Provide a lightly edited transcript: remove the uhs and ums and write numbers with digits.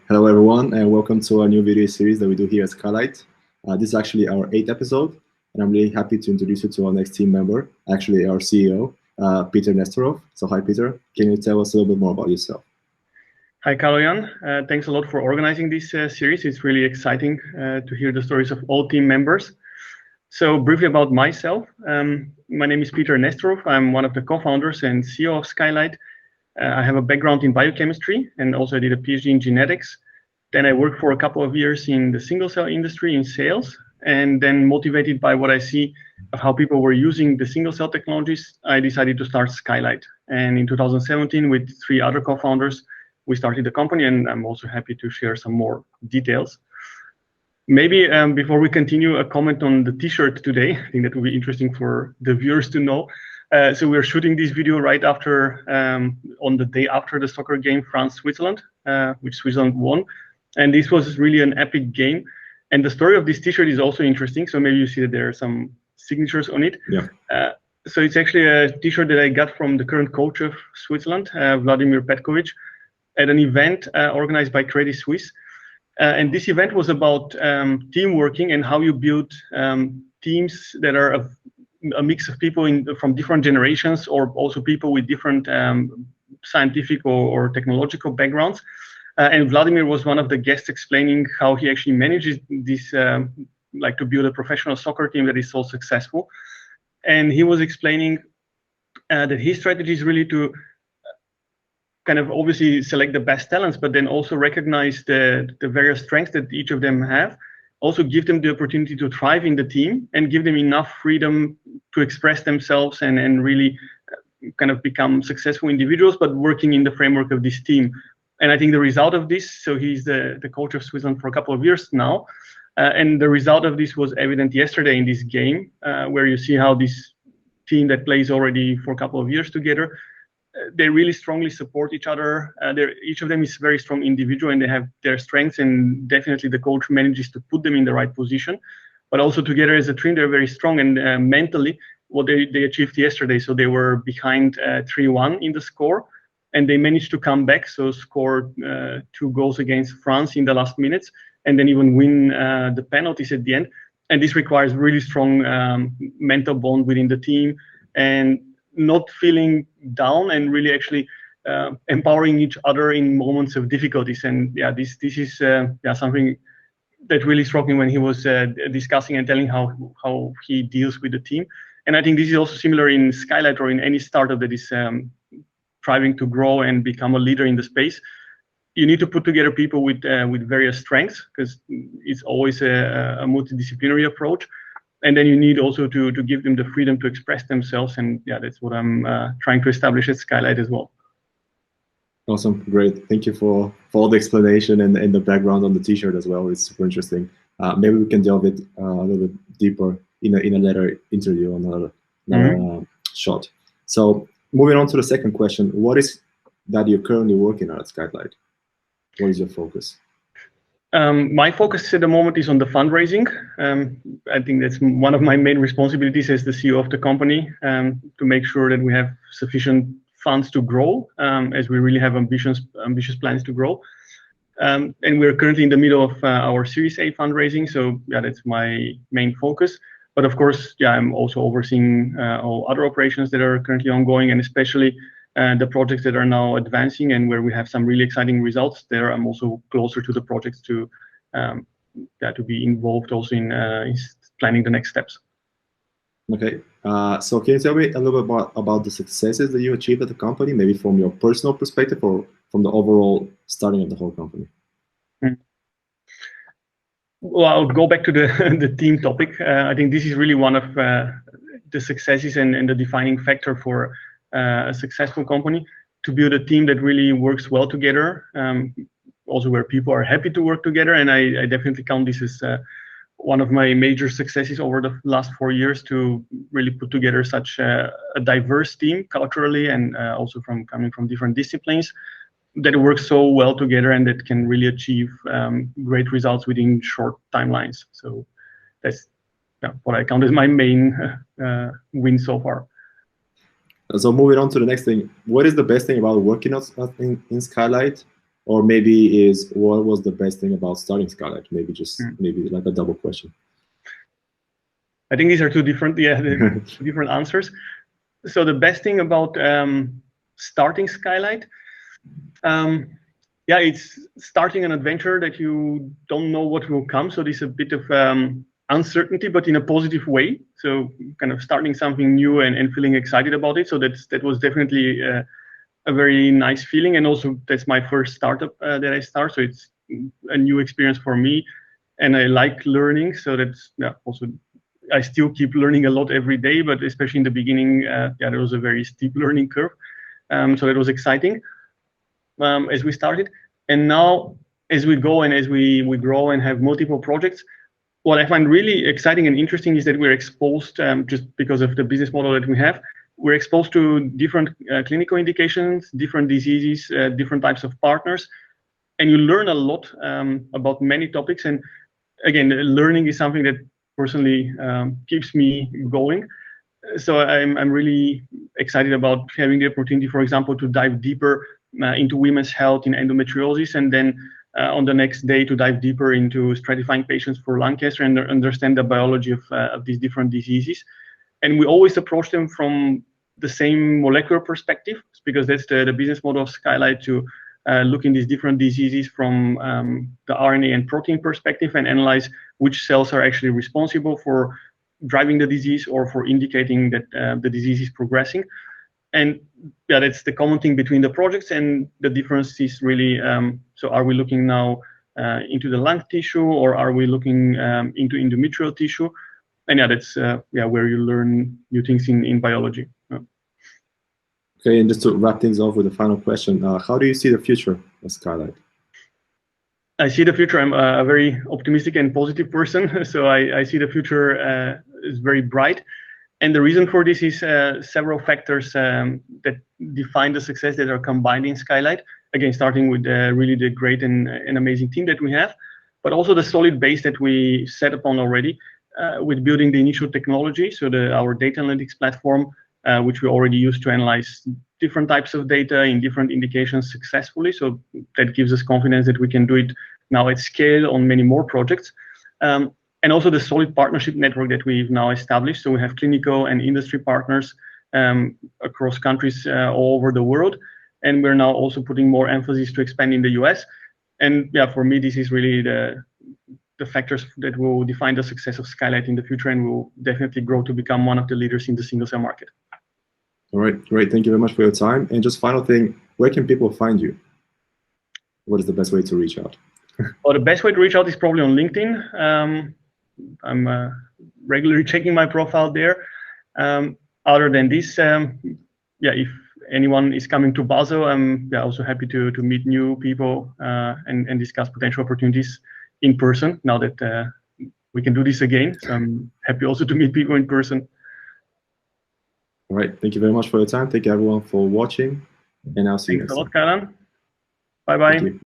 Hello everyone, and welcome to our new video series that we do here at Scailyte. This is actually our 8th episode, and I'm really happy to introduce you to our next team member, actually our CEO, Peter Nestorov. So hi Peter, can you tell us a little bit more about yourself? Hi Kaloyan, thanks a lot for organizing this series. It's really exciting to hear the stories of all team members. So briefly about myself, my name is Peter Nestorov. I'm one of the co-founders and CEO of Scailyte. I have a background in biochemistry and also I did a PhD in genetics. Then I worked for a couple of years in the single cell industry in sales, and then motivated by what I see of how people were using the single cell technologies, I decided to start Scailyte. And in 2017, with 3 other co-founders, we started the company, and I'm also happy to share some more details. Maybe before we continue, a comment on the t-shirt today. I think that will be interesting for the viewers to know. So we're shooting this video right after, on the day after the soccer game, France-Switzerland, which Switzerland won. And this was really an epic game. And the story of this t-shirt is also interesting. So maybe you see that there are some signatures on it. Yeah. So it's actually a t-shirt that I got from the current coach of Switzerland, Vladimir Petkovic, at an event organized by Credit Suisse. And this event was about team working and how you build teams that are a mix of people from different generations, or also people with different scientific or technological backgrounds. And Vladimir was one of the guests explaining how he actually manages this, like to build a professional soccer team that is so successful. And he was explaining that his strategy is really to kind of obviously select the best talents, but then also recognize the various strengths that each of them have, also give them the opportunity to thrive in the team and give them enough freedom to express themselves and really kind of become successful individuals, but working in the framework of this team. And I think the result of this, so he's the coach of Switzerland for a couple of years now, and the result of this was evident yesterday in this game, where you see how this team that plays already for a couple of years together, they really strongly support each other. Each of them is a very strong individual and they have their strengths, and definitely the coach manages to put them in the right position. But also together as a team, they're very strong, and mentally, what they achieved yesterday. So they were behind 3-1 in the score, and they managed to come back, so scored 2 goals against France in the last minutes, and then even win the penalties at the end. And this requires really strong mental bond within the team, and not feeling down, and really actually empowering each other in moments of difficulties. And yeah, this is something that really struck me when he was discussing and telling how he deals with the team. And I think this is also similar in Scailyte or in any startup that is striving to grow and become a leader in the space. You need to put together people with various strengths, because it's always a multidisciplinary approach. And then you need also to give them the freedom to express themselves. And yeah, that's what I'm trying to establish at Scailyte as well. Awesome, great. Thank you for all the explanation and the background on the t-shirt as well. It's super interesting. Maybe we can delve it a little bit deeper in a later interview on another shot. So moving on to the second question, what is that you're currently working on at Scailyte? What is your focus? My focus at the moment is on the fundraising. I think that's one of my main responsibilities as the CEO of the company, to make sure that we have sufficient funds to grow, as we really have ambitious plans to grow. And we're currently in the middle of our Series A fundraising, so yeah, that's my main focus. But of course, yeah, I'm also overseeing all other operations that are currently ongoing, and especially the projects that are now advancing and where we have some really exciting results there. I'm also closer to the projects to be involved also in planning the next steps. Okay, so can you tell me a little bit about the successes that you achieved at the company, maybe from your personal perspective or from the overall starting of the whole company? Well, I'll go back to the team topic. I think this is really one of the successes and the defining factor for a successful company, to build a team that really works well together, also where people are happy to work together. And I definitely count this as one of my major successes over the last 4 years, to really put together such a diverse team culturally, and also coming from different disciplines, that works so well together and that can really achieve great results within short timelines. So that's what I count as my main win so far. So moving on to the next thing, what is the best thing about working in Scailyte? or maybe is what was the best thing about starting Scailyte? Maybe just maybe like a double question. I think these are two different, different answers. So the best thing about starting Scailyte, it's starting an adventure that you don't know what will come. So there's a bit of uncertainty, but in a positive way. So kind of starting something new and feeling excited about it. So that was definitely a very nice feeling. And also that's my first startup that I start. So it's a new experience for me, and I like learning. So that's also, I still keep learning a lot every day, but especially in the beginning, there was a very steep learning curve. So that was exciting as we started. And now as we go and as we grow and have multiple projects, what I find really exciting and interesting is that we're exposed, just because of the business model that we have, we're exposed to different clinical indications, different diseases, different types of partners, and you learn a lot about many topics. And again, learning is something that personally keeps me going. So I'm really excited about having the opportunity, for example, to dive deeper into women's health in endometriosis, and then on the next day to dive deeper into stratifying patients for lung cancer and understand the biology of these different diseases. And we always approach them from the same molecular perspective, because that's the business model of Scailyte, to look in these different diseases from the RNA and protein perspective and analyze which cells are actually responsible for driving the disease or for indicating that the disease is progressing. And that's the common thing between the projects, and the difference is really, so are we looking now into the lung tissue, or are we looking into endometrial tissue? And that's where you learn new things in biology. Okay, and just to wrap things off with a final question, how do you see the future of Scailyte? I see the future. I'm a very optimistic and positive person, so I see the future is very bright. And the reason for this is several factors that define the success that are combined in Scailyte. Again, starting with really the great and amazing team that we have, but also the solid base that we set upon already with building the initial technology. So our data analytics platform, which we already use to analyze different types of data in different indications successfully. So that gives us confidence that we can do it now at scale on many more projects. And also the solid partnership network that we've now established. So we have clinical and industry partners across countries all over the world. And we're now also putting more emphasis to expand in the US. And for me, this is really the factors that will define the success of Scailyte in the future, and will definitely grow to become one of the leaders in the single cell market. All right, great. Thank you very much for your time. And just final thing, where can people find you? What is the best way to reach out? Well, the best way to reach out is probably on LinkedIn. I'm regularly checking my profile there. Other than this, if anyone is coming to Basel, I'm also happy to meet new people and discuss potential opportunities in person, now that we can do this again. So I'm happy also to meet people in person. All right, thank you very much for your time. Thank you everyone for watching, and I'll see you next time. Thanks a lot, Karan. Bye-bye.